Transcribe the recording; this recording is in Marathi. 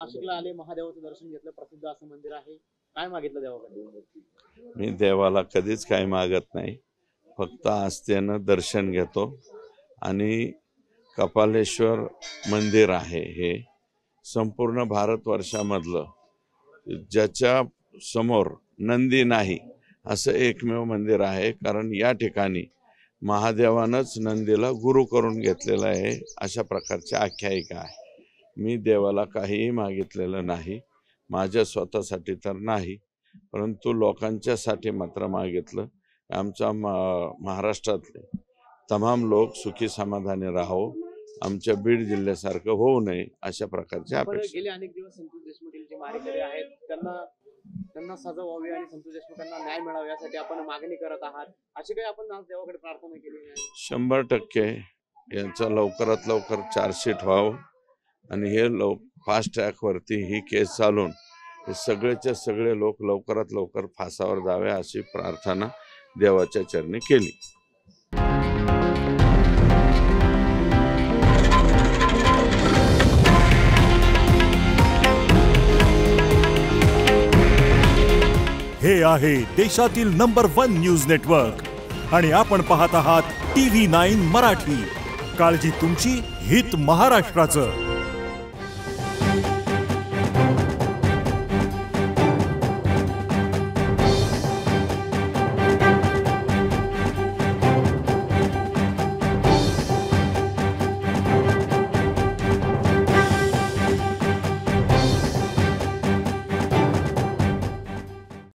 नाशिकला आले, महादेवाचं दर्शन घेतलं, प्रसिद्ध असं मंदिर आहे. काय मागितलं देवाकडे? मी देवाला कधीच काही मागत नाही, फक्त आस्थेनं दर्शन घेतो. आणि कपालेश्वर मंदिर आहे हे संपूर्ण भारतवर्षामधलं ज्याच्या समोर नंदी नाही असं एकमेव मंदिर आहे. कारण या ठिकाणी महादेवानंच नंदीला गुरु करून घेतलेलं आहे, अशा प्रकारची आख्यायिका आहे. मी देवाला काहीही मागितलेलं नाही, माझ्या स्वतःसाठी तर नाही, परंतु लोकांच्यासाठी मात्र मागितलं. आमच्या महाराष्ट्रातले तमाम लोक सुखी समाधानी राहो, आमच्या बीड जिल्ह्यासारखं होऊ नये अशा प्रकारची अपेक्षा. गेले अनेक दिवस संतोष देशमुख जे मारेकरी आहेत त्यांना सजा व्हावी आणि संतोष देशमुखांना न्याय मिळावा यासाठी आपण मागणी करत आहात. अशी काही आपण आज देवाकडे प्रार्थना केली आहे? 100% यांचं लवकरात लवकर चार्जशीट व्हावं आणि हे फास्ट ट्रॅकवरती ही केस चालून हे सगळेच्या सगळे लोक लवकरात लवकर फासावर जावे अशी प्रार्थना देवाच्या चरणी केली. हे आहे देशातील नंबर 1 न्यूज नेटवर्क आणि आपण पाहत आहात TV9 मराठी. काळजी तुमची, हित महाराष्ट्राचं.